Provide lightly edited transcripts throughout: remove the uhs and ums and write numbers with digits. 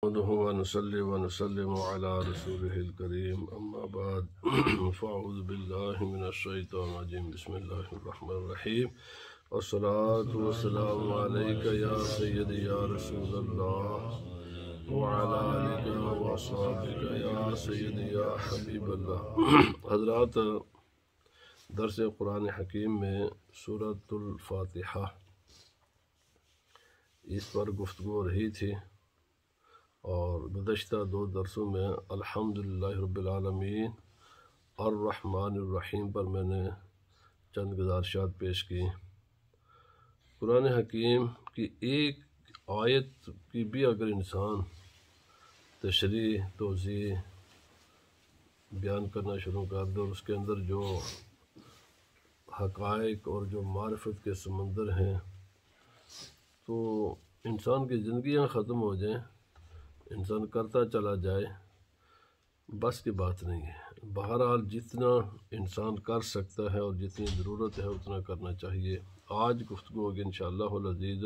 वनुसल्ली वनुसल्लिमु अला रसूलिहिल करीम अम्मा बाद फ़अऊज़ु बिल्लाहि मिनश्शैतानिर रजीम बिस्मिल्लाहिर रहमानिर रहीम अस्सलातु वस्सलामु अलैका या सय्यदी या रसूलल्लाह व अला आलिका व अस्हाबिका या सय्यदी या हबीबल्लाह। हज़रात, दर्स कुरान हकीम में सूरतुल फातिहा इस पर गुफ्तगू हो रही थी और गुज़श्ता दो दरसों में अल्हम्दुलिल्लाह रब्बिल आलमीन अर्रहमानिर रहीम पर मैंने चंद गुज़ारिशात पेश की। कुरान हकीम की एक आयत की भी अगर इंसान तशरीह तोज़ीह बयान करना शुरू कर दे और उसके अंदर जो हक़ाइक़ और जो मारिफत के समंदर हैं तो इंसान की ज़िंदगियाँ ख़त्म हो जाएं, इंसान करता चला जाए, बस की बात नहीं है। बहरहाल जितना इंसान कर सकता है और जितनी ज़रूरत है उतना करना चाहिए। आज गुफ्तगू होगी इंशाअल्लाहुल अज़ीज़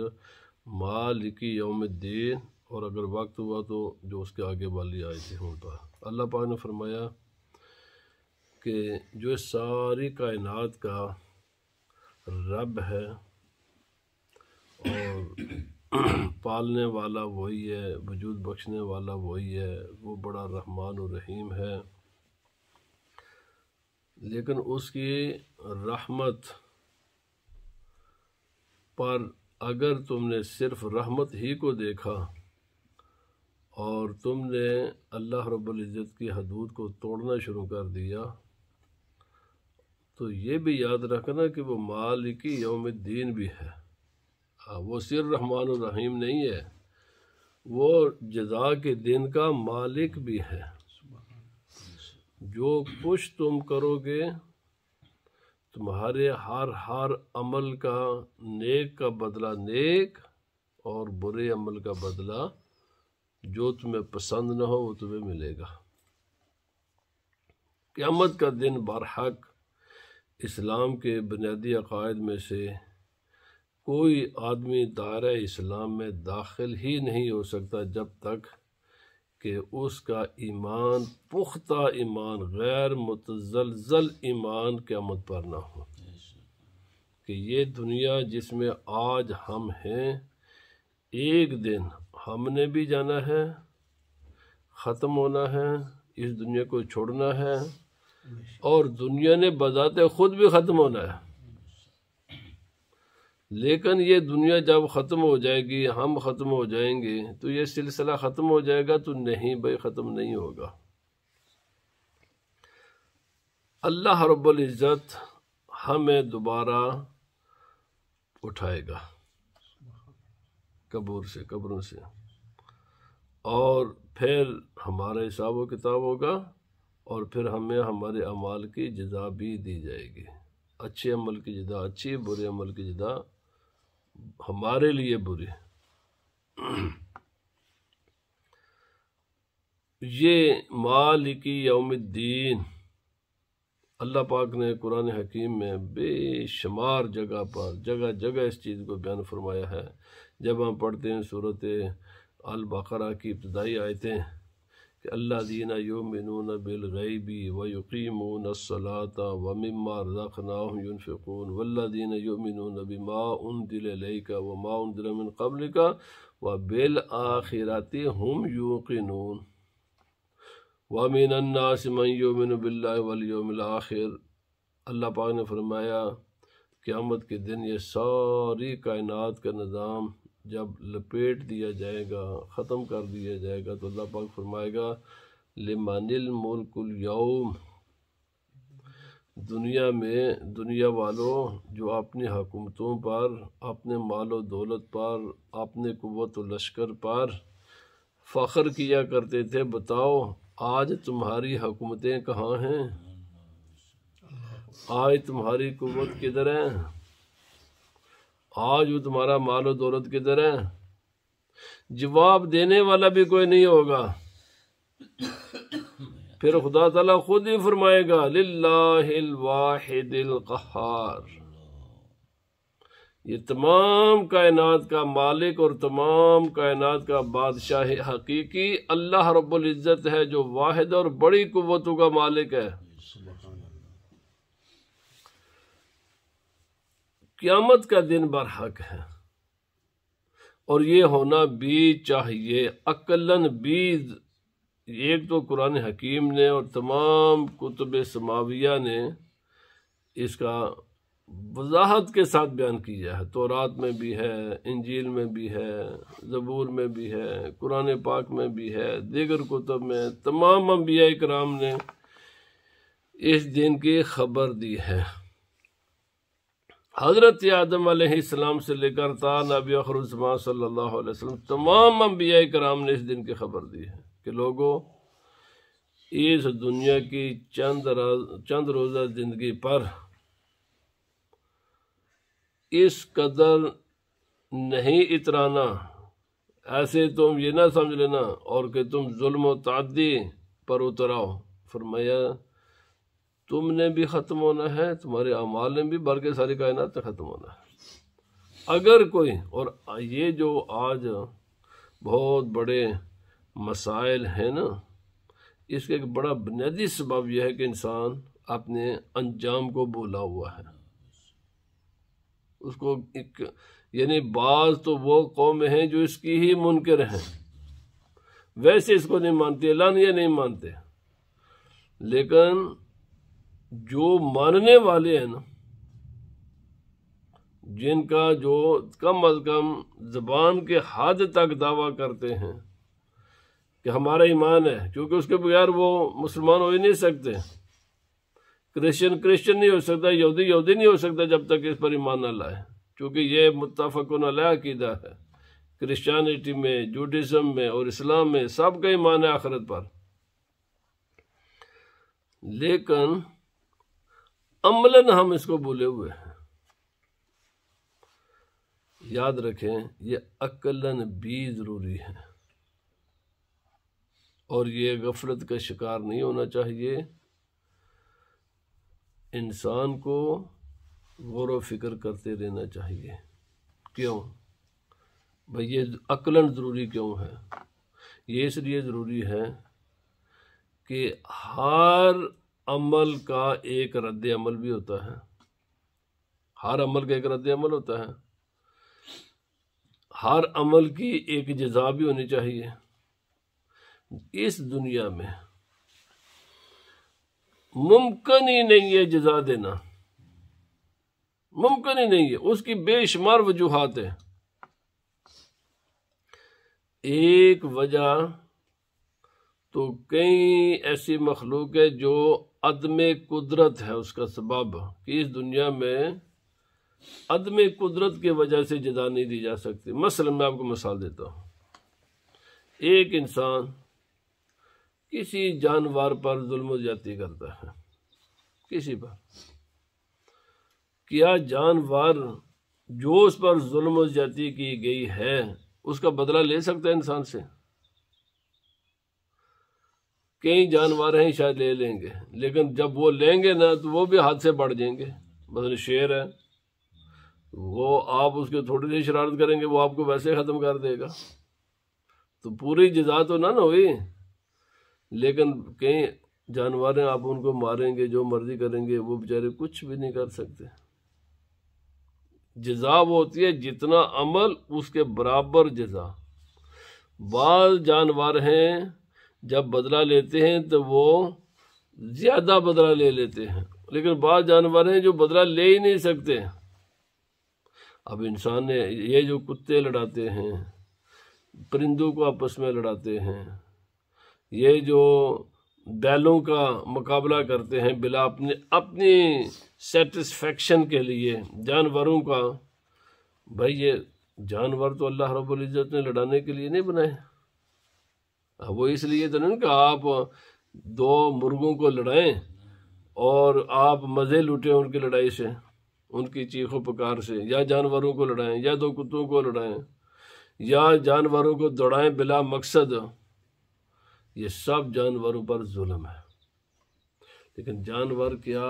मालिकी यौमिद्दीन, और अगर वक्त हुआ तो जो उसके आगे वाली आयतें हों तो अल्लाह पाक ने फरमाया कि जो सारी कायनात का रब है और पालने वाला वही है, वजूद बख्शने वाला वही है, वो बड़ा रहमान और रहीम है। लेकिन उसकी रहमत पर अगर तुमने सिर्फ रहमत ही को देखा और तुमने अल्लाह रब्बुल इज़्ज़त की हदूद को तोड़ना शुरू कर दिया तो ये भी याद रखना कि वो मालिकी यौमिद्दीन भी है। वो सिर्फ रहमान और रहीम नहीं है, वो जज़ा के दिन का मालिक भी है। जो कुछ तुम करोगे तुम्हारे हर अमल का नेक का बदला नेक और बुरे अमल का बदला जो तुम्हें पसंद न हो वो तुम्हें मिलेगा। क़यामत का दिन बरहक इस्लाम के बुनियादी अक़ायद में से कोई आदमी दायरा इस्लाम में दाखिल ही नहीं हो सकता जब तक कि उसका ईमान पुख्ता ईमान गैर मुतज़लज़ल ईमान क़यामत पर ना हो कि ये दुनिया जिसमें आज हम हैं एक दिन हमने भी जाना है, ख़त्म होना है, इस दुनिया को छोड़ना है और दुनिया ने बजाते खुद भी ख़त्म होना है। लेकिन ये दुनिया जब ख़त्म हो जाएगी, हम ख़त्म हो जाएंगे तो ये सिलसिला ख़त्म हो जाएगा तो नहीं भाई, ख़त्म नहीं होगा। अल्लाह रब्बुल इज़्ज़त हमें दोबारा उठाएगा कब्रों से और फिर हमारा हिसाब व किताब होगा और फिर हमें हमारे अमाल की जज़ा भी दी जाएगी। अच्छे अमल की जज़ा अच्छी, बुरे अमल की जज़ा हमारे लिए बुरी। ये मालिकी यौमिद्दीन अल्लाह पाक ने कुरान हकीम में बेशुमार जगह जगह इस चीज़ को बयान फरमाया है। जब हम पढ़ते हैं सूरत अल बकरा की इब्तिदाई आयतें कि अल्लज़ीना युमिनूना बिल गैबी व युकीमूना अस्सलाता व मिम्मा रज़क़नाहुम युनफ़िक़ून वल्लज़ीना युमिनूना बिमा उनज़िला इलैका व मा उनज़िला मिन क़ब्लिका व बिल आखिरति हुम यूक़िनून व मिनन नासि मन युमिनु बिल्लाहि वल यौमिल आखिर। अल्लाह पाक ने फरमाया क़यामत के दिन ये सारी कायनात का निज़ाम जब लपेट दिया जाएगा, ख़त्म कर दिया जाएगा तो अल्लाह पाक फरमाएगा लिमनिल मुल्कुल यौम, दुनिया में दुनिया वालों जो अपनी हुकूमतों पर, अपने मालो दौलत पर, अपने कुव्वत व लश्कर पर फ़ख्र किया करते थे, बताओ आज तुम्हारी हुकूमतें कहाँ हैं? आज तुम्हारी कुव्वत किधर है? आज वो तुम्हारा मालो दौलत किधर है? जवाब देने वाला भी कोई नहीं होगा। फिर खुदा ताला खुद ही फरमाएगा लिल्लाहिल वाहिदिल क़हार, ये तमाम कायनात का मालिक और तमाम कायनात का बादशाह हकीकी अल्लाह रब्बुल इज़्ज़त है, जो वाहिद और बड़ी कुव्वतों का मालिक है। क़यामत का दिन बरहक है और ये होना भी चाहिए, अक्लन भी। एक तो कुरान हकीम ने और तमाम कुतुब समाविया ने इसका वजाहत के साथ बयान किया है। तौरात में भी है, इंजील में भी है, ज़बूर में भी है, कुरान पाक में भी है, दीगर कुतुब में तमाम अंबिया इकराम ने इस दिन की खबर दी है। हज़रत आदम अलैहिस्सलाम से लेकर ता नबी अखरुज़्ज़मान सल्लल्लाहु अलैहि वसल्लम तमाम अंबिया इकराम ने इस दिन की खबर दी है कि लोगों, इस दुनिया की चंद रोज़ा ज़िंदगी पर इस कदर नहीं इतराना, ऐसे तुम ये ना समझ लेना और कि तुम जुल्म व ताद्दी पर उतराओ। फरमाया तुमने भी ख़त्म होना है, तुम्हारे अमाल ने भी, बल्कि सारी कायनात में ख़त्म होना है। अगर कोई, और ये जो आज बहुत बड़े मसाइल हैं ना, इसका एक बड़ा बुनियादी सबब यह है कि इंसान अपने अंजाम को भूला हुआ है। उसको एक, यानी बाज तो वो कौम हैं जो इसकी ही मुनकर हैं, वैसे इसको नहीं मानते, एलानिया नहीं मानते, लेकिन जो मानने वाले हैं ना, जिनका जो कम अज कम जबान के हद तक दावा करते हैं कि हमारा ईमान है, क्योंकि उसके बगैर वो मुसलमान हो ही नहीं सकते, क्रिश्चियन नहीं हो सकता, यहूदी नहीं हो सकता जब तक इस पर ईमान न लाए, क्योंकि ये मुत्तफ़क़ुन अलैह अक़ीदा है। क्रिश्चियनिटी में, जूडिज़म में और इस्लाम में सबका ईमान है आखिरत पर। लेकिन अमलन हम इसको भूले हुए हैं। याद रखें, ये अक्लन भी ज़रूरी है और ये गफलत का शिकार नहीं होना चाहिए। इंसान को गौर व फिक्र करते रहना चाहिए। क्यों भाई ये अक्लन ज़रूरी क्यों है? ये इसलिए ज़रूरी है कि हर अमल का एक रद्द अमल भी होता है, हर अमल का एक रद्द अमल होता है, हर अमल की एक जज़ा भी होनी चाहिए। इस दुनिया में मुमकिन ही नहीं है जज़ा देना, मुमकिन ही नहीं है, उसकी बेशुमार वजूहात है। एक वजह तो कई ऐसी मखलूक है जो अदमे कुदरत है उसका सबब, कि इस दुनिया में अदमे कुदरत की वजह से जज़ा नहीं दी जा सकती। मसलन मैं आपको मिसाल देता हूँ, एक इंसान किसी जानवर पर जुल्म ज्यादती करता है, किसी पर, क्या जानवर जो उस पर जुल्म ज्यादती की गई है उसका बदला ले सकता है इंसान से? कई जानवर हैं शायद ले लेंगे, लेकिन जब वो लेंगे ना तो वो भी हाथ से बढ़ जाएंगे। मतलब शेर है, वो आप उसके थोड़ी सी शरारत करेंगे वो आपको वैसे ख़त्म कर देगा, तो पूरी जज़ा तो ना हुई। लेकिन कई जानवर हैं, आप उनको मारेंगे, जो मर्जी करेंगे, वो बेचारे कुछ भी नहीं कर सकते। जज़ा वो होती है जितना अमल उसके बराबर जज़ा। बाज़ जानवर हैं जब बदला लेते हैं तो वो ज़्यादा बदला ले लेते हैं, लेकिन बाज़ जानवर हैं जो बदला ले ही नहीं सकते। अब इंसान ने ये जो कुत्ते लड़ाते हैं, परिंदों को आपस में लड़ाते हैं, ये जो बैलों का मुकाबला करते हैं बिला अपनी सेटिस्फेक्शन के लिए जानवरों का, भाई ये जानवर तो अल्लाह रब्बुल इज़्ज़त ने लड़ाने के लिए नहीं बनाए। वो इसलिए तो नहीं कि आप दो मुर्गों को लड़ाएं और आप मज़े लूटें उनकी लड़ाई से, उनकी चीखों पुकार से, या जानवरों को लड़ाएं, या दो कुत्तों को लड़ाएं, या जानवरों को दौड़ाएं बिला मकसद। ये सब जानवरों पर जुल्म है। लेकिन जानवर क्या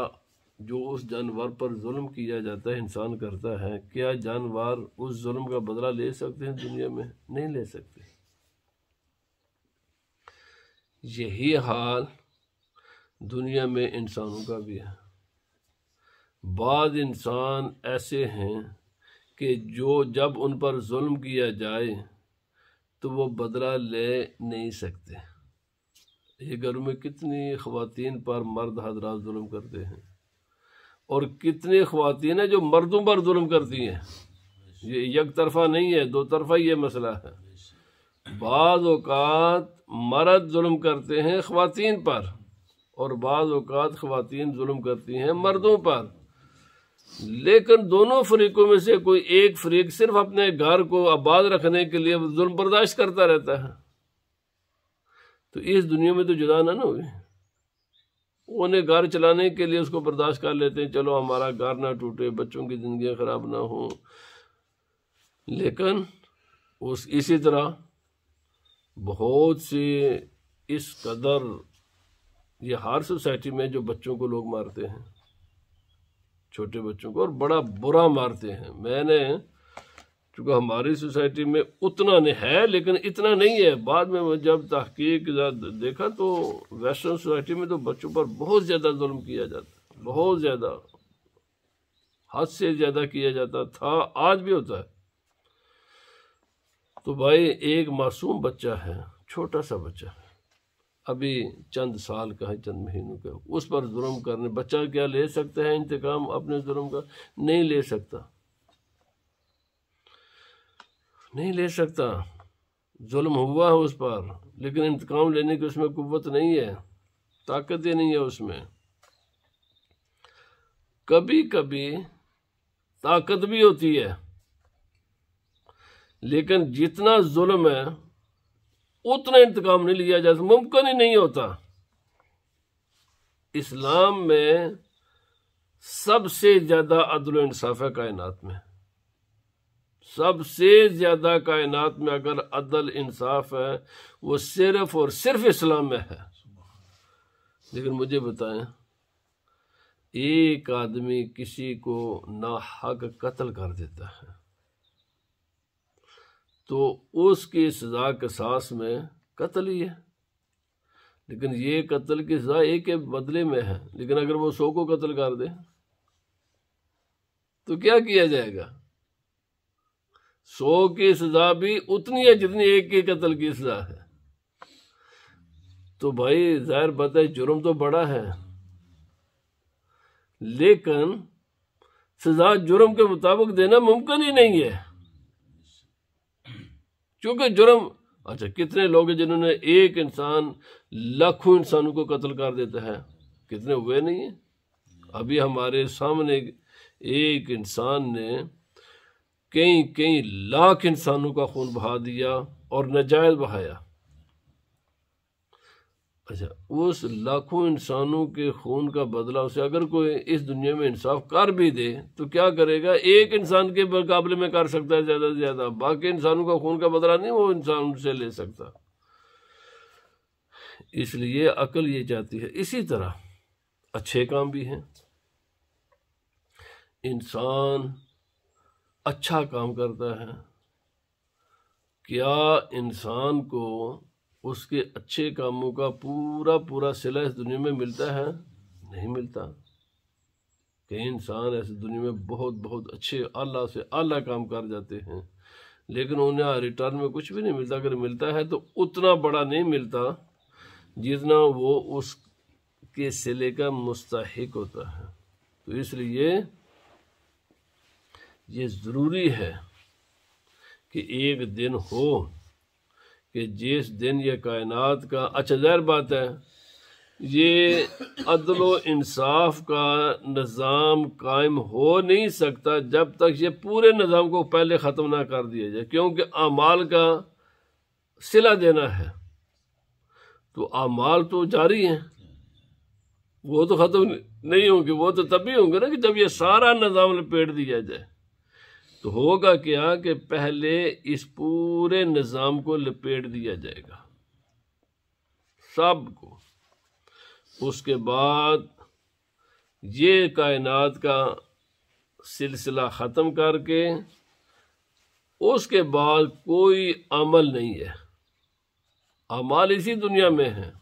जो उस जानवर पर जुल्म किया जाता है इंसान करता है, क्या जानवर उस जुल्म का बदला ले सकते हैं दुनिया में? नहीं ले सकते। यही हाल दुनिया में इंसानों का भी है। बाद इंसान ऐसे हैं कि जो जब उन पर जुल्म किया जाए तो वो बदला ले नहीं सकते। ये घरों में कितनी ख़वातीन पर मर्द हजरात जुल्म करते हैं, और कितनी ख़वातीन हैं जो मर्दों पर जुल्म करती हैं। ये एक तरफा नहीं है, दो तरफा ये मसला है। बाज़ औक़ात मर्द जुल्म करते हैं ख़वातीन पर, और बाज़ औक़ात ख़वातीन जुल्म करती हैं मर्दों पर। लेकिन दोनों फरीकों में से कोई एक फरीक सिर्फ अपने घर को आबाद रखने के लिए जुल्म बर्दाश्त करता रहता है। तो इस दुनिया में तो जुदा ना हुए, उन्हें घर चलाने के लिए उसको बर्दाश्त कर लेते हैं, चलो हमारा घर ना टूटे, बच्चों की जिंदगी खराब ना हो। लेकिन इसी तरह बहुत से इस कदर ये हर सोसाइटी में जो बच्चों को लोग मारते हैं, छोटे बच्चों को, और बड़ा बुरा मारते हैं। मैंने चूँकि हमारी सोसाइटी में उतना नहीं है, लेकिन इतना नहीं है। बाद में जब तहकीक देखा तो वेस्टर्न सोसाइटी में तो बच्चों पर बहुत ज़्यादा जुल्म किया जाता है, बहुत ज़्यादा, हद से ज़्यादा किया जाता था, आज भी होता है। तो भाई एक मासूम बच्चा है, छोटा सा बच्चा है, अभी चंद साल का है, चंद महीनों का, उस पर जुल्म करने, बच्चा क्या ले सकता है इंतकाम अपने जुल्म का? नहीं ले सकता, नहीं ले सकता। जुल्म हुआ है उस पर, लेकिन इंतकाम लेने की उसमें कुव्वत नहीं है, ताकत ही नहीं है उसमें। कभी कभी ताकत भी होती है, लेकिन जितना जुल्म है उतना इंतकाम नहीं लिया जा सकता, मुमकिन ही नहीं होता। इस्लाम में सबसे ज्यादा अदल व इंसाफ है कायनात में, सबसे ज्यादा कायनात में अगर अदल इंसाफ है वो सिर्फ और सिर्फ इस्लाम में है। लेकिन मुझे बताएं, एक आदमी किसी को नाहक कत्ल कर देता है तो उसकी सजा क़िसास में कत्ल ही है, लेकिन ये कत्ल की सजा एक के बदले में है। लेकिन अगर वो 100 को कत्ल कर दे तो क्या किया जाएगा? 100 की सजा भी उतनी है जितनी एक के कत्ल की सजा है। तो भाई जाहिर बात है जुर्म तो बड़ा है, लेकिन सजा जुर्म के मुताबिक देना मुमकिन ही नहीं है, क्योंकि जुर्म, अच्छा कितने लोग हैं जिन्होंने एक इंसान लाखों इंसानों को कत्ल कर देता है? कितने हुए नहीं है? अभी हमारे सामने एक इंसान ने कई कई लाख इंसानों का खून बहा दिया, और नाजायज बहाया। अच्छा, उस लाखों इंसानों के खून का बदला उसे अगर कोई इस दुनिया में इंसाफ कर भी दे तो क्या करेगा? एक इंसान के मुकाबले में कर सकता है ज्यादा से ज्यादा, बाकी इंसानों का खून का बदला नहीं वो इंसान उनसे ले सकता। इसलिए अकल ये चाहती है। इसी तरह अच्छे काम भी हैं। इंसान अच्छा काम करता है, क्या इंसान को उसके अच्छे कामों का पूरा पूरा सिला इस दुनिया में मिलता है? नहीं मिलता। कई इंसान ऐसे दुनिया में बहुत बहुत अच्छे अल्लाह से अल्लाह काम कर जाते हैं, लेकिन उन्हें रिटर्न में कुछ भी नहीं मिलता। अगर मिलता है तो उतना बड़ा नहीं मिलता जितना वो उसके सिले का मुस्तहिक होता है। तो इसलिए ये ज़रूरी है कि एक दिन हो कि जिस दिन ये कायनात का, अच्छा ज़ाहिर बात है ये अदल व इंसाफ का निज़ाम कायम हो नहीं सकता जब तक ये पूरे निज़ाम को पहले ख़त्म ना कर दिया जाए, क्योंकि अमाल का सिला देना है। तो अमाल तो जारी हैं, वो तो ख़त्म नहीं होंगे, वो तो तभी होंगे ना कि जब ये सारा निज़ाम लपेट दिया जाए। तो होगा क्या कि पहले इस पूरे निज़ाम को लपेट दिया जाएगा सबको, उसके बाद ये कायनात का सिलसिला ख़त्म करके उसके बाद कोई अमल नहीं है। अमाल इसी दुनिया में है,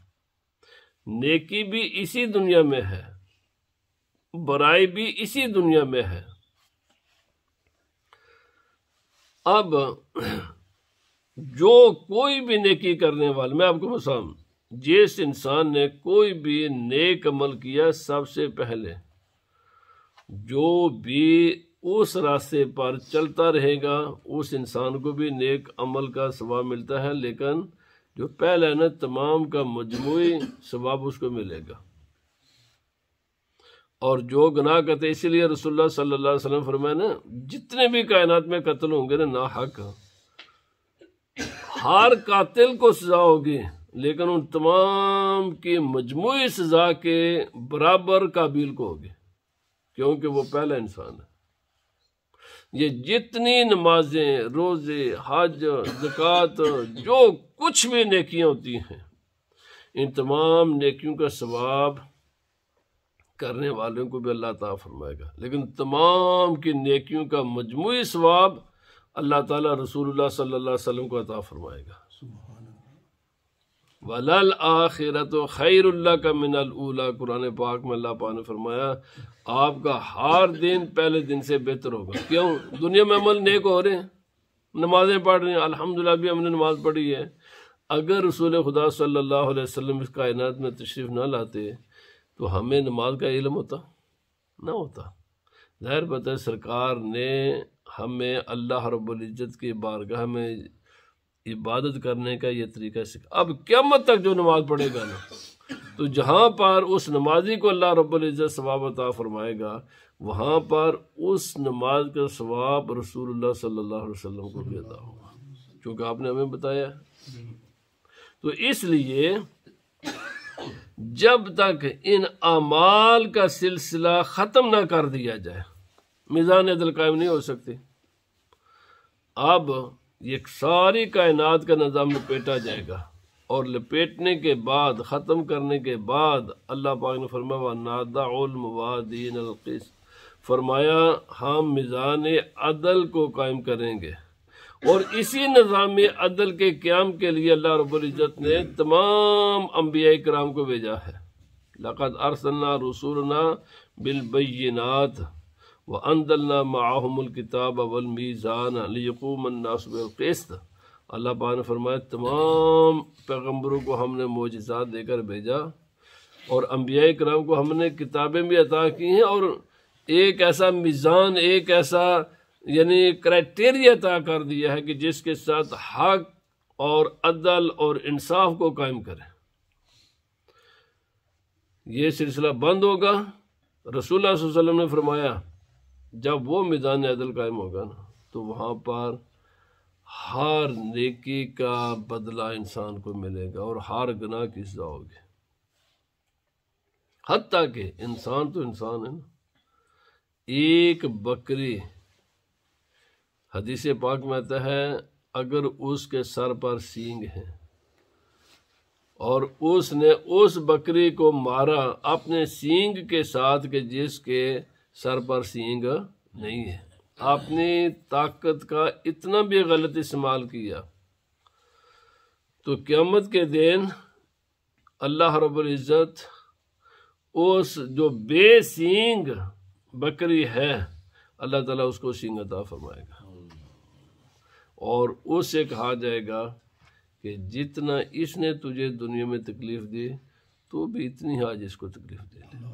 नेकी भी इसी दुनिया में है, बुराई भी इसी दुनिया में है। अब जो कोई भी नेकी करने वाला, मैं आपको बताऊं, जिस इंसान ने कोई भी नेक अमल किया, सबसे पहले जो भी उस रास्ते पर चलता रहेगा उस इंसान को भी नेक अमल का सवाब मिलता है, लेकिन जो पहले है ना, तमाम का मजमूई सवाब उसको मिलेगा। और जो गुनाह करते, इसीलिए रसूलुल्लाह सल्लल्लाहु अलैहि वसल्लम फरमाया ना, जितने भी कायनात में कत्ल होंगे ना हक, हर कातिल को सजा होगी, लेकिन उन तमाम की मजमूई सजा के बराबर काबिल को होगी, क्योंकि वो पहला इंसान है। ये जितनी नमाजें, रोजे, हज, ज़कात, जो कुछ भी नेकियां होती हैं, इन तमाम नेकियों का सवाब करने वालों को भी अल्लाह ताला फरमाएगा, लेकिन तमाम की नेकियों का मजमूई सवाब अल्लाह ताला रसूलुल्लाह सल्लल्लाहु अलैहि वसल्लम को अता फरमाएगा। वलल आखिरतु खैरुल लका मिनल ऊला, कुरान पाक में अल्लाह पाक ने फरमाया आपका हर दिन पहले दिन से बेहतर होगा। क्यों? दुनिया में अमल नेक हो रहे हैं, नमाजें पढ़ रहे हैं, अल्हम्दुलिल्लाह भी हमने नमाज पढ़ी है। अगर रसूल खुदा सल्लल्लाहु अलैहि वसल्लम इस कायनात में तशरीफ़ ना लाते तो हमें नमाज का इल्म होता ना होता। ज़ाहिर बात है, सरकार ने हमें अल्लाह रब्बुल इज़्ज़त की बारगाह में इबादत करने का ये तरीका सीखा। अब क़यामत तक जो नमाज पढ़ेगा ना, तो जहाँ पर उस नमाजी को अल्लाह रब्बुल इज़्ज़त सवाब अता फरमाएगा, वहाँ पर उस नमाज का सवाब रसूलुल्लाह सल्लल्लाहु अलैहि वसल्लम को भी अता होगा, क्योंकि आपने हमें बताया। तो इसलिए जब तक इन अमाल का सिलसिला ख़त्म ना कर दिया जाए, मीज़ान अदल कायम नहीं हो सकती। अब ये सारी कायनात का निज़ाम लपेटा जाएगा, और लपेटने के बाद, ख़त्म करने के बाद अल्लाह पाक ने फरमाया नादाउल मवादीन अल क़िस्त, फरमाया हम मीज़ान अदल को कायम करेंगे। और इसी निज़ाम अदल के क़याम के लिए अल्लाह रब्बुल इज़्ज़त ने तमाम अंबिया किराम को भेजा है। लक़द अरसलना रसूलना बिल बय्यिनात व अंज़लना मअहुमुल किताब वल मीज़ान लियक़ूमन नास बिल क़िस्त। अल्लाह पाक ने फरमाया तमाम पैगम्बरों को हमने मोजिज़ात देकर भेजा, और अंबिया किराम को हमने किताबें भी अता की हैं, और एक ऐसा मीज़ान, एक ऐसा यानी क्राइटेरिया तय कर दिया है कि जिसके साथ हक और अदल और इंसाफ को कायम करे। ये सिलसिला बंद होगा। रसूलुल्लाह सल्लल्लाहु अलैहि वसल्लम ने फरमाया जब वो मीज़ान अदल कायम होगा ना, तो वहाँ पर हर नेकी का बदला इंसान को मिलेगा और हर गुनाह की सज़ा होगी। हत्ता कि इंसान तो इंसान है ना, एक बकरी, हदीस पाक में आता है, अगर उसके सर पर सींग है और उसने उस बकरी को मारा अपने सींग के साथ के जिसके सर पर सींग नहीं है, अपनी ताकत का इतना भी गलत इस्तेमाल किया, तो क़यामत के दिन अल्लाह रब्बुल इज़्ज़त उस जो बेसींग बकरी है, अल्लाह ताला उसको सींग अता फरमाएगा, और उससे कहा जाएगा कि जितना इसने तुझे दुनिया में तकलीफ दी, तो भी इतनी आज इसको तकलीफ दे ले।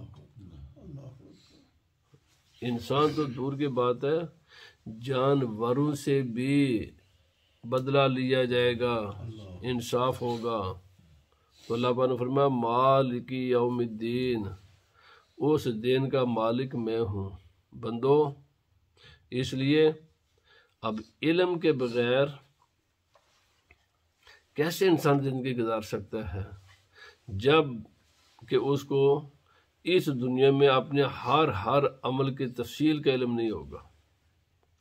इंसान तो दूर की बात है, जानवरों से भी बदला लिया जाएगा, इंसाफ होगा। तो अल्लाह पाक ने फरमाया मालिकी यौमिद्दीन, उस दिन का मालिक मैं हूँ बंदो। इसलिए अब इल्म के बगैर कैसे इंसान ज़िंदगी गुजार सकता है, जब कि उसको इस दुनिया में अपने हर अमल की तफसील का इल्म नहीं होगा।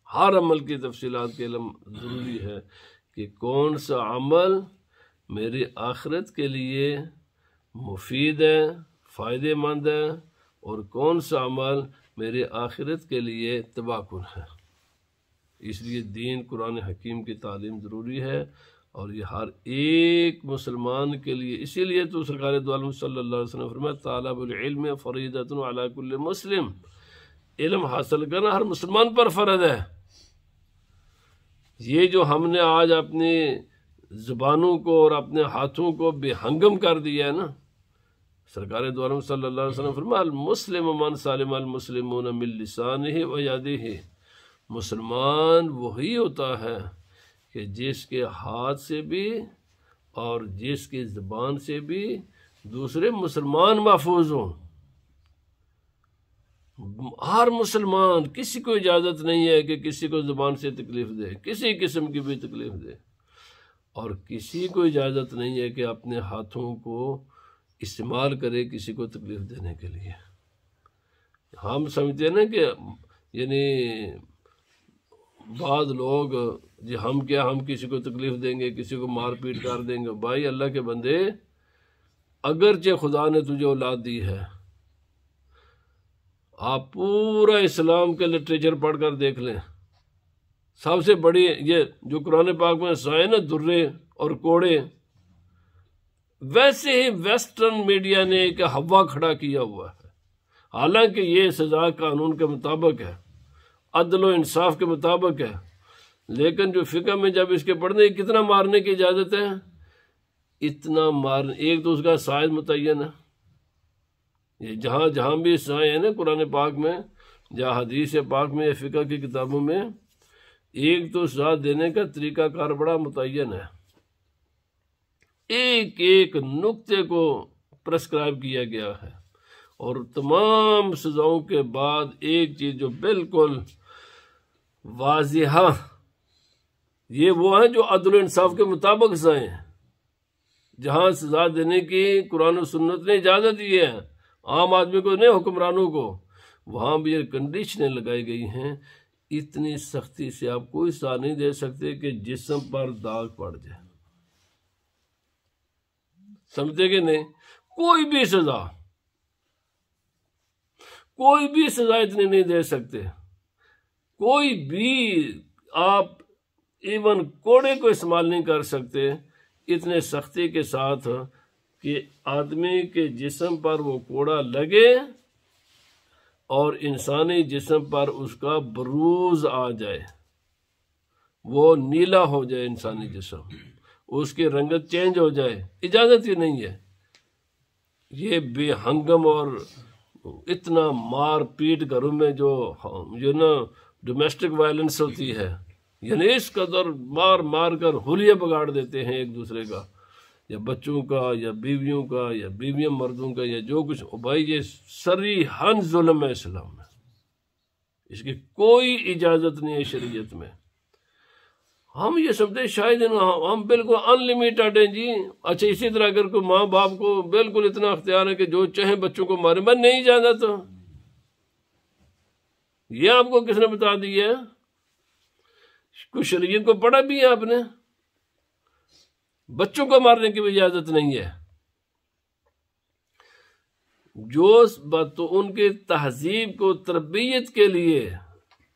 हर अमल की तफसीलात का इल्म ज़रूरी है कि कौन सा अमल मेरी आखिरत के लिए मुफीद है, फ़ायदेमंद है, और कौन सा अमल मेरे आखिरत के लिए तबाहकुन है। इसलिए दीन कुरान हकीम की तालीम ज़रूरी है और ये हर एक मुसलमान के लिए। इसीलिए तो सरकार दो आलम सल्लल्लाहु अलैहि वसल्लम फरमाया तालबुल इल्म फरीदतुन अला कुल्लि मुस्लिम, इल्म हासिल करना हर मुसलमान पर फ़र्ज है। ये जो हमने आज अपनी ज़ुबानों को और अपने हाथों को बेहंगम कर दिया है ना, सरकार दो आलम सल्लल्लाहु अलैहि वसल्लम फरमाया अल मुस्लिम मन सालिम अल मुस्लिमून मिन लिसानिही व यदिही, मुसलमान वही होता है कि जिसके हाथ से भी और जिसकी ज़बान से भी दूसरे मुसलमान महफूज हों। हर मुसलमान, किसी को इजाज़त नहीं है कि किसी को ज़बान से तकलीफ़ दे, किसी किस्म की भी तकलीफ़ दे, और किसी को इजाज़त नहीं है कि अपने हाथों को इस्तेमाल करे किसी को तकलीफ़ देने के लिए। हम समझते हैं ना कि यानी बाद लोग जी हम किसी को तकलीफ़ देंगे, किसी को मार पीट कर देंगे। भाई अल्लाह के बंदे, अगरचे खुदा ने तुझे औलाद दी है, आप पूरा इस्लाम के लिटरेचर पढ़ कर देख लें, सबसे बड़ी ये जो कुरान पाक में साए ना दुर्रे और कोड़े, वैसे ही वेस्टर्न मीडिया ने एक हवा खड़ा किया हुआ है। हालांकि ये सजा कानून के मुताबिक है, अदल व इंसाफ के मुताबिक है, लेकिन जो फिक़ह में जब इसके पढ़ने कितना मारने की इजाज़त है, इतना मार, एक तो उसका साइज मुतय्यन है। ये जहाँ जहाँ भी साए है ना कुरान पाक में, जहाँ हदीस पाक में, फ़िक़ह की किताबों में, एक तो सजा देने का तरीक़ाकार बड़ा मुतय्यन है। एक एक नुक्ते को प्रेस्क्राइब किया गया है और तमाम सजाओं के बाद एक चीज़ जो बिल्कुल वाज़िहा, ये वो है जो अदल इंसाफ के मुताबिक सजाएं, जहाँ सजा देने की कुरान और सुन्नत ने इजाज़त दी है, आम आदमी को नहीं, हुक्मरानों को, वहाँ भी ये कंडीशनें लगाई गई हैं। इतनी सख्ती से आप कोई सजा नहीं दे सकते कि जिस्म पर दाग पड़ जाए। समझते कि नहीं? कोई भी सजा इतनी नहीं दे सकते। कोई भी आप इवन कोड़े को इस्तेमाल नहीं कर सकते इतने सख्ती के साथ कि आदमी के जिस्म पर वो कोड़ा लगे और इंसानी जिस्म पर उसका बरूज आ जाए, वो नीला हो जाए इंसानी जिस्म, उसकी रंगत चेंज हो जाए। इजाज़त ही नहीं है। ये बेहंगम और इतना मार पीट घरों में जो ना डोमेस्टिक वायलेंस होती है, यानी इस कदर मार मार कर हुलिया बिगाड़ देते हैं एक दूसरे का, या बच्चों का, या बीवियों का, या बीवियाँ मर्दों का, या जो कुछ। भाई ये सरीहन जुल्म है इस्लाम में, इसकी कोई इजाज़त नहीं है शरीयत में। हम ये समझते शायद हम बिल्कुल अनलिमिटेड हैं जी। अच्छा, इसी तरह अगर कोई माँ बाप को बिल्कुल इतना अख्तियार है कि जो चाहे बच्चों को मारे, मैं नहीं जाना, तो ये आपको किसने बता दिया? कुछ शरीयत को पढ़ा भी है आपने? बच्चों को मारने की भी इजाजत नहीं है। जो तो उनके तहजीब को तरबियत के लिए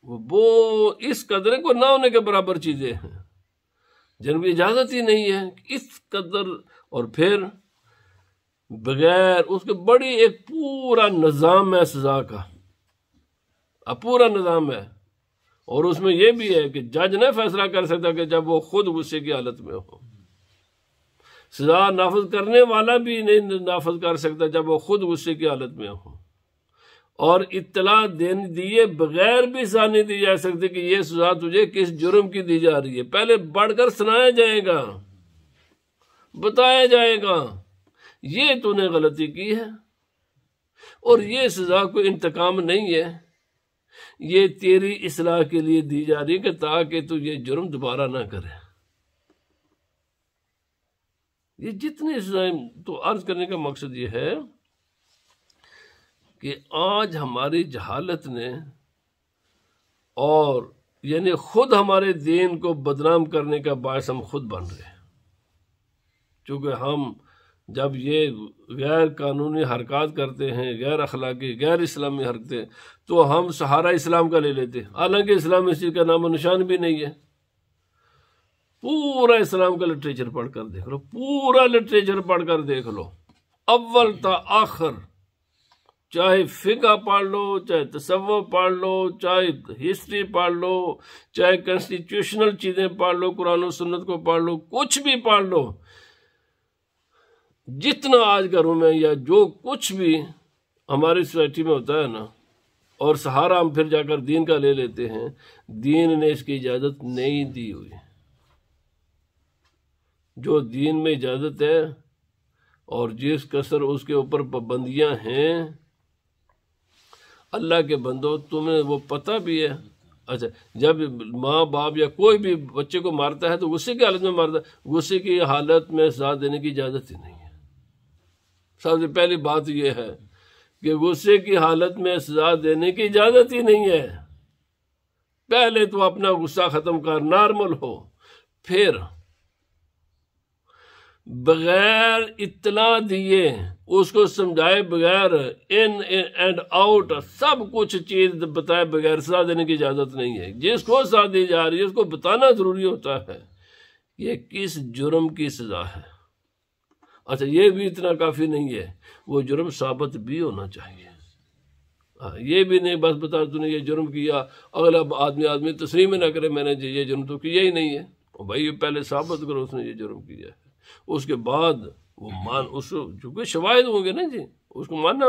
वो इस कदर को ना होने के बराबर चीजें हैं जिनकी इजाजत ही नहीं है, इस कदर। और फिर बगैर उसके बड़ी एक पूरा निज़ाम है सजा का, अब पूरा निज़ाम है। और उसमें यह भी है कि जज नहीं फैसला कर सकता कि जब वो खुद गुस्से की हालत में हो। सजा नाफज करने वाला भी नहीं नाफज कर सकता जब वो खुद गुस्से की हालत में हो। और इत्तला देने दिए बगैर भी सजा नहीं दी जा सकती कि ये सजा तुझे किस जुर्म की दी जा रही है। पहले बढ़कर सुनाया जाएगा, बताया जाएगा ये तूने गलती की है और ये सजा कोई इंतकाम नहीं है, ये तेरी इस्लाह के लिए दी जा रही है कि ताकि तू ये जुर्म दोबारा ना करे। ये जितने तो अर्ज करने का मकसद ये है कि आज हमारी जहालत ने और यानी खुद हमारे दीन को बदनाम करने का बायस हम खुद बन रहे हैं। चूँकि हम जब ये गैर कानूनी हरकत करते हैं, गैर अखलाकी गैर इस्लामी हरकतें, तो हम सहारा इस्लाम का ले लेते हैं, हालांकि इस्लाम इस चीज़ का नाम निशान भी नहीं है। पूरा इस्लाम का लिटरेचर पढ़कर देख लो, पूरा लिटरेचर पढ़कर देख लो, अव्वल ता आखिर, चाहे फिका पढ़ लो, चाहे तसव्वुफ पढ़ लो, चाहे हिस्ट्री पढ़ लो, चाहे कॉन्स्टिट्यूशनल चीज़ें पढ़ लो, कुरान और सुन्नत को पढ़ लो, कुछ भी पढ़ लो, जितना आज घरों में या जो कुछ भी हमारी सोसाइटी में होता है ना, और सहारा हम फिर जाकर दीन का ले लेते हैं, दीन ने इसकी इजाज़त नहीं दी हुई। जो दीन में इजाज़त है और जिस कसर उसके ऊपर पाबंदियां हैं, अल्लाह के बंदो तुम्हें वो पता भी है। अच्छा, जब माँ बाप या कोई भी बच्चे को मारता है तो गुस्से की हालत में मारता है, गुस्से की हालत में सजा देने की इजाज़त ही नहीं है। सबसे पहली बात यह है कि गुस्से की हालत में सजा देने की इजाज़त ही नहीं है। पहले तो अपना गुस्सा ख़त्म कर, नॉर्मल हो, फिर बगैर इत्तला दिए, उसको समझाए बगैर, इन एंड आउट सब कुछ चीज बताए बगैर सजा देने की इजाजत नहीं है। जिसको सजा दी जा रही है उसको बताना जरूरी होता है ये किस जुर्म की सजा है। अच्छा, ये भी इतना काफी नहीं है, वो जुर्म साबित भी होना चाहिए। ये भी नहीं बस बता तूने ये जुर्म किया, अगला आदमी तस्लीम ना करे मैंने ये जुर्म तो किया ही नहीं है। भाई ये पहले साबित करो उसने ये जुर्म किया है, उसके बाद वो मान, उसको चूंकि शवाहिद होंगे ना जी, उसको मानना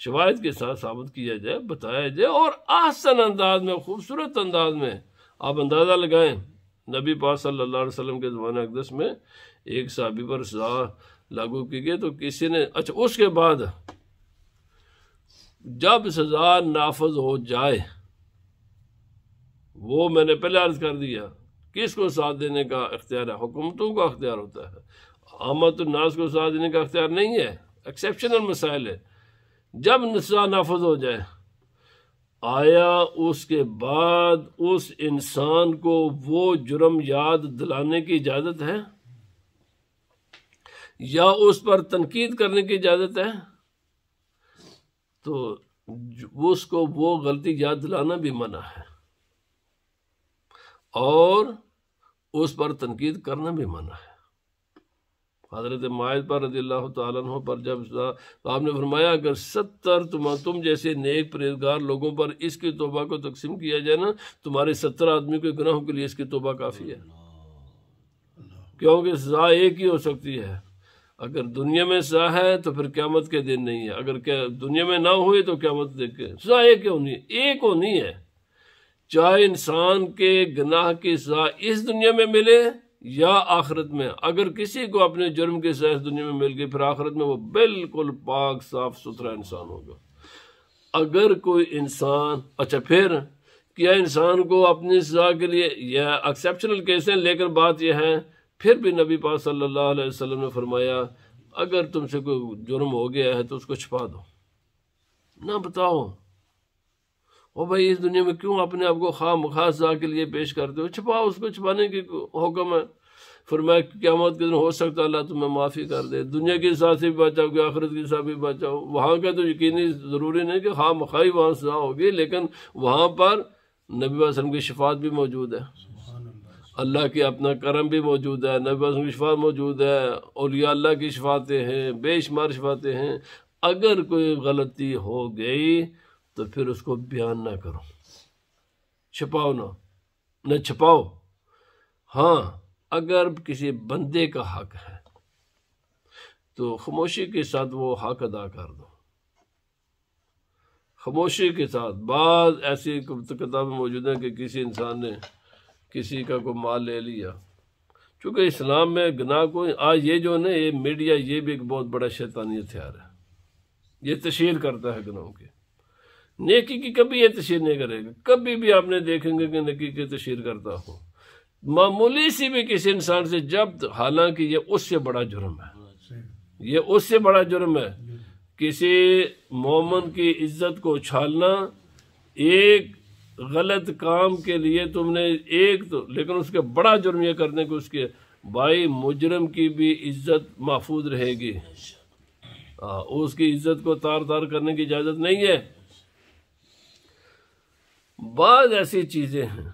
शवाहिद के साथ साबित किया जाए, बताया जाए, और आसान अंदाज में, खूबसूरत अंदाज में। आप अंदाज़ा लगाएं, नबी पाक सल्लल्लाहु अलैहि वसल्लम के ज़माने अक़दस में एक साहबी पर सजा लागू की गई, तो किसी ने, अच्छा उसके बाद जब सजा नाफज हो जाए, वो मैंने पहले अर्ज कर दिया, किसको साथ देने का अख्तियार है? हुकूमतों का अख्तियार होता है, आमत नास को साथ देने का अख्तियार नहीं है, एक्सेप्शनल मसाइल है। जब सजा नाफज हो जाए, आया उसके बाद उस इंसान को वो जुर्म याद दिलाने की इजाज़त है या उस पर तनकीद करने की इजाज़त है? तो उसको वो गलती याद दिलाना भी मना है और उस पर तनकीद करना भी मना है। हज़रत माइद पर रज़ियल्लाहु तआला अन्हु पर जब तो आपने फरमाया, अगर 70 तुम जैसे नेक परहेज़गार लोगों पर इसकी तौबा को तकसीम किया जाए ना, तुम्हारे 70 आदमी के गुनाहों के लिए इसकी तौबा काफ़ी है, क्योंकि सज़ा एक ही हो सकती है। अगर दुनिया में सज़ा है तो फिर क़यामत के दिन नहीं है, अगर क्या दुनिया में ना हुई तो क़यामत देखे सज़ा एक होनी है। चाहे इंसान के गुनाह की सज़ा इस दुनिया में मिले या आखिरत में। अगर किसी को अपने जुर्म की सज़ा इस दुनिया में मिल गई, फिर आखिरत में वो बिल्कुल पाक साफ सुथरा इंसान होगा। अगर कोई इंसान, अच्छा फिर क्या इंसान को अपनी सज़ा के लिए, यह एक्सेप्शनल केस है, लेकिन बात यह है फिर भी नबी पाक सल्लल्लाहु अलैहि वसल्लम ने फरमाया, अगर तुमसे कोई जुर्म हो गया है तो उसको छिपा दो, ना बताओ। ओ भाई, इस दुनिया में क्यों अपने आप को खामखा सज़ा के लिए पेश करते हो? छिपाओ, उसको छिपाने की हुक्म है। फरमाया क़यामत के दिन हो सकता है अल्लाह तुम्हें माफ़ी कर दे, दुनिया की सज़ा से भी बचाओगे, आखिरत की सज़ा भी बचाओ। वहाँ का तो यकीनी ज़रूरी नहीं कि खामखाई वहाँ सज़ा होगी, लेकिन वहाँ पर नबी वसल्लम की शिफात भी मौजूद है, अल्लाह की अपना करम भी मौजूद है, नबी वसल्लम की शिफात मौजूद है, औलिया अल्लाह की शिफातें हैं, बेशुमार शिफातें हैं। अगर कोई गलती हो गई तो फिर उसको बयान ना करो, छिपाओ ना, न छिपाओ। हाँ, अगर किसी बंदे का हक है तो खामोशी के साथ वो हक अदा कर दो, खामोशी के साथ। बाद ऐसी किताबें मौजूद हैं कि किसी इंसान ने किसी का कोई माल ले लिया, चूँकि इस्लाम में गुनाह को, आज ये जो है ये मीडिया, ये भी एक बहुत बड़ा शैतानी हथियार है, ये तशहीर करता है गुनाहों की। नेकी की कभी ये तशहीर नहीं करेगा, कभी भी आपने देखेंगे कि नेकी की तशहीर करता हो। मामूली सी भी किसी इंसान से जब्त, हालांकि ये उससे बड़ा जुर्म है, ये उससे बड़ा जुर्म है। किसी मोमिन की इज्जत को उछालना, एक गलत काम के लिए तुमने एक तो, लेकिन उसके बड़ा जुर्म ये करने को उसके भाई मुजरम की भी इज्जत महफूज रहेगी। उसकी इज्जत को तार तार करने की इजाजत नहीं है। बाद ऐसी चीजें हैं,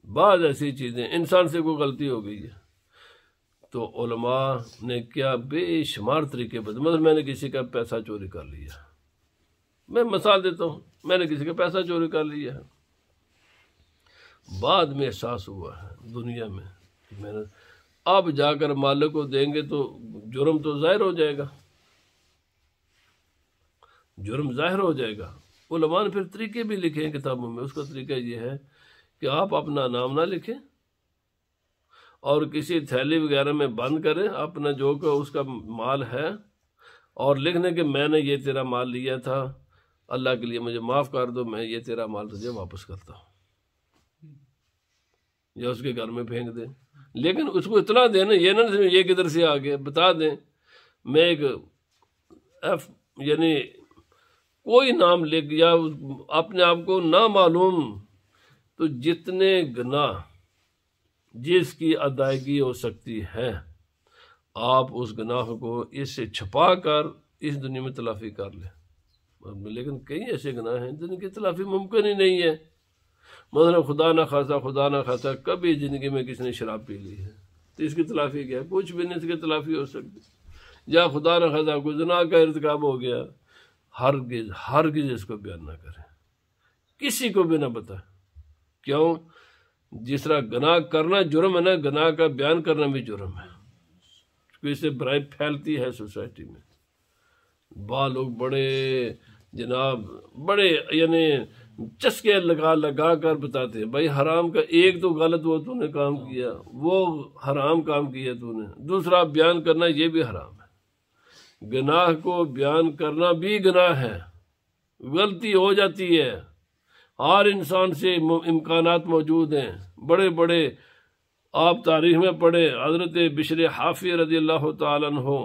बाद ऐसी चीजें, इंसान से कोई गलती हो गई है तो उलमा ने क्या बेशुमार तरीके बता। मतलब मैंने किसी का पैसा चोरी कर लिया, मैं मिसाल देता हूँ, मैंने किसी का पैसा चोरी कर लिया है, बाद में एहसास हुआ है दुनिया में कि मैंने, अब जाकर मालिक को देंगे तो जुर्म तो जाहिर हो जाएगा, जुर्म जाहिर हो जाएगा। उलमा ने फिर तरीके भी लिखे हैं किताबों में। उसका तरीका ये है कि आप अपना नाम ना लिखें और किसी थैली वगैरह में बंद करें अपना जो का उसका माल है, और लिखने के मैंने ये तेरा माल लिया था, अल्लाह के लिए मुझे माफ़ कर दो, मैं ये तेरा माल तुझे वापस करता हूँ, या उसके घर में फेंक दें। लेकिन उसको इतना देना, ये ना ये किधर से आ गया, बता दें। मैं एक यानी कोई नाम लिख या अपने आप को ना मालूम, तो जितने गुनाह जिसकी अदायगी हो सकती है, आप उस गुनाह को इससे छुपा कर इस दुनिया में तलाफी कर ले। लेकिन कई ऐसे गुनाह हैं जिनकी तलाफी मुमकिन ही नहीं है। मतलब खुदा ना खासा कभी ज़िंदगी में किसी ने शराब पी ली है तो इसकी तलाफी क्या है? कुछ भी नहीं इसकी तलाफी हो सकती। या खुदा ना खासा कोई गुनाह का इर्तिकाब हो गया, हरगिज़ इसको बयान ना करें, किसी को भी ना बताए। क्यों? जिस तरह गुनाह करना जुर्म है ना, गुनाह का बयान करना भी जुर्म है, क्योंकि इससे बुराई फैलती है सोसाइटी में। लोग बड़े जनाब बड़े यानी चस्के लगा कर बताते हैं, भाई हराम का एक तो गलत वो तूने काम किया, वो हराम काम किया तूने, दूसरा बयान करना ये भी हराम है। गुनाह को बयान करना भी गुनाह है, गलती हो जाती है, हर इंसान से इम्कानात मौजूद हैं। बड़े बड़े आप तारीख में पढ़े, हज़रत बिशर हाफी रज़ी अल्लाह तआला अन्हु,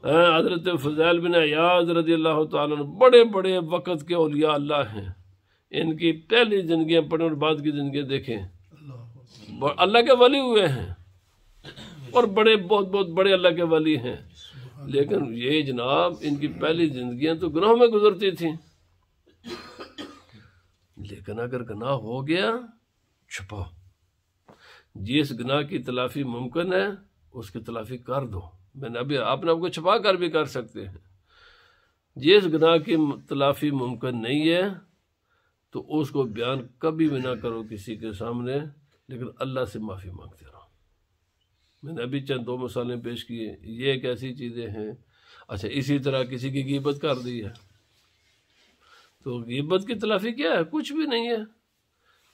हज़रत फ़ज़ैल बिन अयाज़ रज़ी अल्लाह तआला अन्हु, बड़े बड़े वक़्त के औलिया अल्लाह हैं। इनकी पहली ज़िंदगियाँ पढ़ें और बाद की ज़िंदगी देखें, अल्लाह के वली हुए हैं और बड़े बहुत बहुत बड़े अल्लाह के वली हैं। लेकिन ये जनाब इनकी पहली ज़िंदगियाँ तो गुनाह में गुजरती थी। लेकिन अगर गुनाह हो गया, छुपाओ, जिस गुनाह की तलाफी मुमकिन है उसकी तलाफी कर दो। मैंने अभी आपने आपको छुपा कर भी कर सकते हैं। जिस गुनाह की तलाफी मुमकिन नहीं है तो उसको बयान कभी भी ना करो किसी के सामने, लेकिन अल्लाह से माफ़ी मांगते रहो। मैंने अभी चंद दो मिसालें पेश किए, ये एक ऐसी चीज़ें हैं। अच्छा, इसी तरह किसी की गीबत कर दी है तो गीबत की तलाफी क्या है? कुछ भी नहीं है।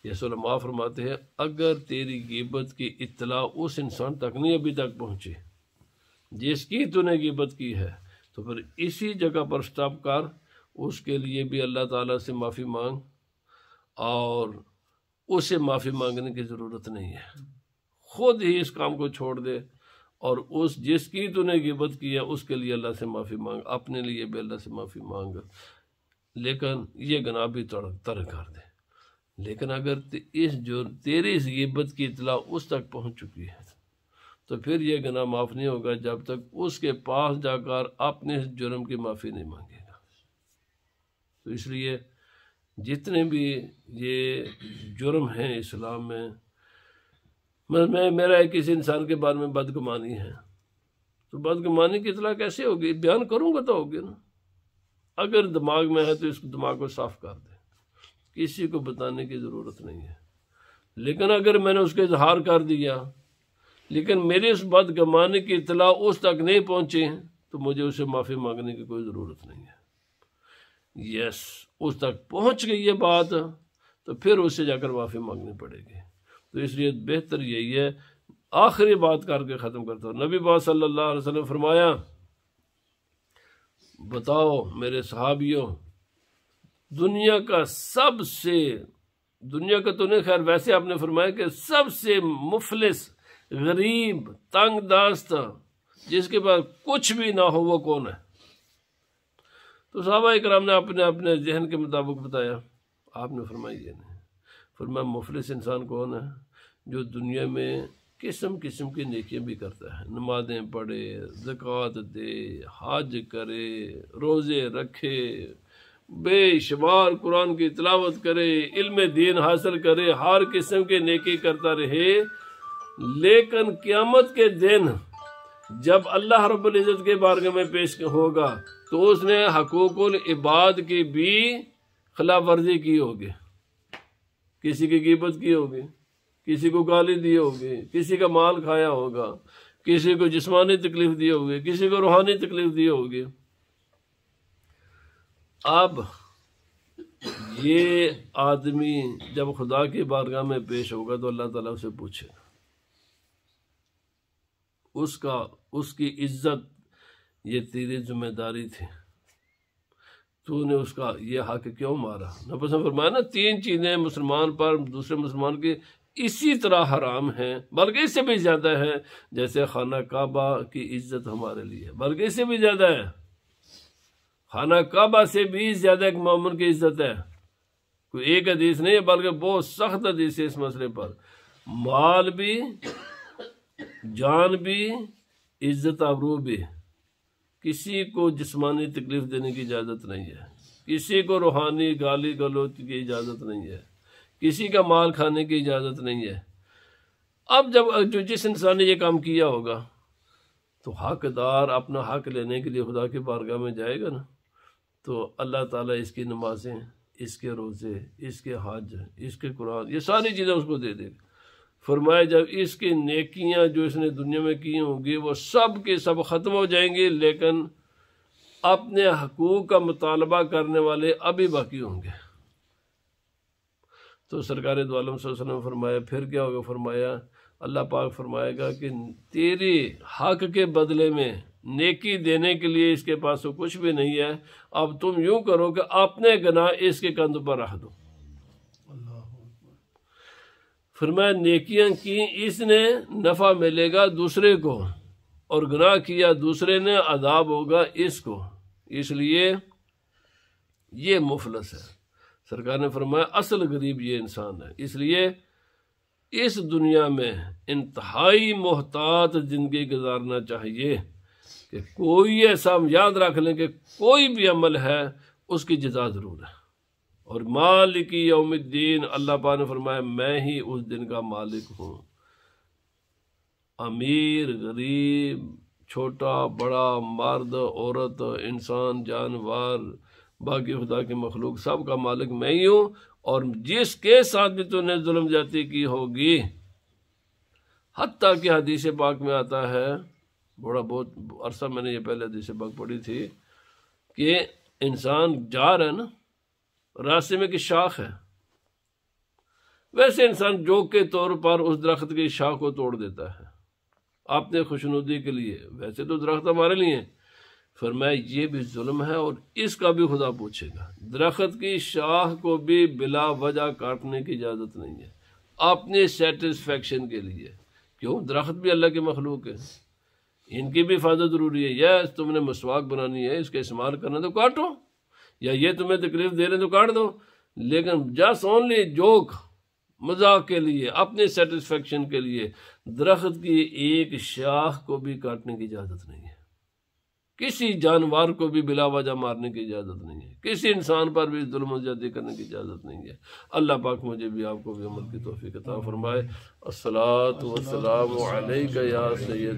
ये उलमा फरमाते हैं, अगर तेरी गीबत की इत्तला उस इंसान तक नहीं अभी तक पहुँची जिसकी तूने गीबत की है, तो फिर इसी जगह पर स्टॉप कर, उसके लिए भी अल्लाह ताला से माफ़ी मांग, और उसे माफ़ी मांगने की ज़रूरत नहीं है, खुद ही इस काम को छोड़ दे और उस जिसकी तूने गिबत की है उसके लिए अल्लाह से माफ़ी मांग, अपने लिए भी अल्लाह से माफ़ी मांग, लेकिन ये गुनाह भी तरक कर दे। लेकिन अगर तेरी इस गिबत की इतला उस तक पहुंच चुकी है तो फिर ये गुनाह माफ़ नहीं होगा जब तक उसके पास जाकर अपने जुर्म की माफ़ी नहीं मांगेगा। तो इसलिए जितने भी ये जुर्म हैं इस्लाम में, मेरा किसी इंसान के बारे में बदगुमानी है तो बदगुमानी की इतला कैसे होगी? बयान करूँगा तो होगी ना। अगर दिमाग में है तो इस दिमाग को साफ कर दे, किसी को बताने की ज़रूरत नहीं है। लेकिन अगर मैंने उसका इजहार कर दिया लेकिन मेरी उस बदगुमानी की इतला उस तक नहीं पहुँची तो मुझे उसे माफ़ी मांगने की कोई ज़रूरत नहीं है। यस, उस तक पहुँच गई ये बात तो फिर उससे जाकर माफ़ी मांगनी पड़ेगी। तो इसलिए बेहतर यही है, आखिरी बात करके ख़त्म करता हूँ। नबी पाक सल्लल्लाहु अलैहि वसल्लम फरमाया, बताओ मेरे सहाबियों, दुनिया का तो नहीं, खैर वैसे आपने फरमाया कि सबसे मुफलिस, गरीब, तंग दस्त, जिसके पास कुछ भी ना हो वो कौन है? तो सहाबा इकराम ने अपने अपने जहन के मुताबिक बताया। आपने फरमाया ये नहीं, फरमाया मुफलिस इंसान कौन है? जो दुनिया में किस्म किस्म की नेकियां भी करता है, नमाजें पढ़े, ज़कात दे, हज करे, रोज़े रखे, बेशुमार कुरान की तिलावत करे, इल्म दीन हासिल करे, हर किस्म की नेकी करता रहे। लेकिन क़यामत के दिन जब अल्लाह रब्बुल इज़्ज़त के बारगाह में पेश होगा तो उसने हकूकुल इबाद की भी खिलाफ वर्जी की होगी, किसी की ग़ीबत की होगी, किसी को गाली दी होगी, किसी का माल खाया होगा, किसी को जिस्मानी तकलीफ दी होगी, किसी को रूहानी तकलीफ दी होगी। अब ये आदमी जब खुदा की बारगाह में पेश होगा तो अल्लाह ताला उसे पूछेगा, उसकी इज्जत ये तेरी जिम्मेदारी थी, तूने उसका ये हक क्यों मारा। नबी ने फरमाया ना, 3 चीज़ें मुसलमान पर दूसरे मुसलमान की इसी तरह हराम हैं, बल्कि इससे भी ज़्यादा है। जैसे खाना काबा की इज्जत हमारे लिए, बल्कि इससे भी ज़्यादा है, खाना काबा से भी ज़्यादा एक मोमिन की इज्जत है। कोई एक हदीस नहीं है, बल्कि बहुत सख्त हदीस है इस मसले पर। माल भी, जान भी, इज्जत आबरू भी। किसी को जिस्मानी तकलीफ देने की इजाज़त नहीं है, किसी को रूहानी गाली गलौज की इजाज़त नहीं है, किसी का माल खाने की इजाज़त नहीं है। अब जब जिस इंसान ने ये काम किया होगा तो हकदार अपना हक लेने के लिए खुदा की बारगाह में जाएगा ना, तो अल्लाह ताला इसकी नमाजें, इसके रोज़े, इसके हज, इसके कुरान, ये सारी चीज़ें उसको दे देगा। फरमाया जब इसकी नेकियां जो इसने दुनिया में की होंगी वो सब के सब ख़त्म हो जाएंगी, लेकिन अपने हकूक़ का मुतालबा करने वाले अभी बाकी होंगे। तो सरकार दो आलम सल्लल्लाहु अलैहि वसल्लम फरमाया फिर क्या होगा। फरमाया अल्लाह पाक फरमाएगा कि तेरे हक के बदले में नेकी देने के लिए इसके पास तो कुछ भी नहीं है, अब तुम यूं करो कि अपने गुनाह इसके कंध पर रख दो। फरमाया नेकियां की इसने नफ़ा मिलेगा दूसरे को, और गुनाह किया दूसरे ने अदाब होगा इसको, इसलिए ये मुफलस है। सरकार ने फरमाया असल गरीब ये इंसान है। इसलिए इस दुनिया में इंतहाई मोहतात ज़िंदगी गुजारना चाहिए कि कोई ऐसा हम याद रख लें कि कोई भी अमल है उसकी जज़ा ज़रूर है। और मालिकी यौमिद्दीन, अल्लाह पाक ने फरमाया मैं ही उस दिन का मालिक हूँ। अमीर गरीब, छोटा बड़ा, मर्द औरत, इंसान जानवर, बाकी खुदा की मखलूक, सब का मालिक मैं ही हूँ। और जिसके साथ भी तूने जुल्म ज्यादती की होगी, हत्ता कि हदीस पाक में आता है, बहुत अरसा मैंने ये पहले हदीस पाक पढ़ी थी कि इंसान जा रहा है ना, रास्ते में की शाख है, वैसे इंसान जोक के तौर पर उस दरख्त की शाख को तोड़ देता है अपने खुशनुदी के लिए। वैसे तो दरख्त हमारे लिए, फरमाया ये भी जुल्म है और इसका भी खुदा पूछेगा। दरख्त की शाख को भी बिला वजह काटने की इजाज़त नहीं है अपने सेटिस्फेक्शन के लिए। क्यों? दरख्त भी अल्लाह के मखलूक है, इनकी भी हिफाजत ज़रूरी है। या तुमने मसवाक बनानी है, इसका इस्तेमाल करना तो काटो, या ये तुम्हें तकलीफ दे रहे तो काट दो, लेकिन जस्ट ओनली जोक, मजाक के लिए, अपने सेटिस्फेक्शन के लिए दरख्त की एक शाख को भी काटने की इजाज़त नहीं है। किसी जानवर को भी बिला वजह मारने की इजाज़त नहीं है, किसी इंसान पर भी जुल्म ज़्यादती करने की इजाज़त नहीं है। अल्लाह पाक मुझे भी आपको भी अमल की तौफीक अता फरमाए। अस्सलातु वस्सलामु अलैका या सय्यद।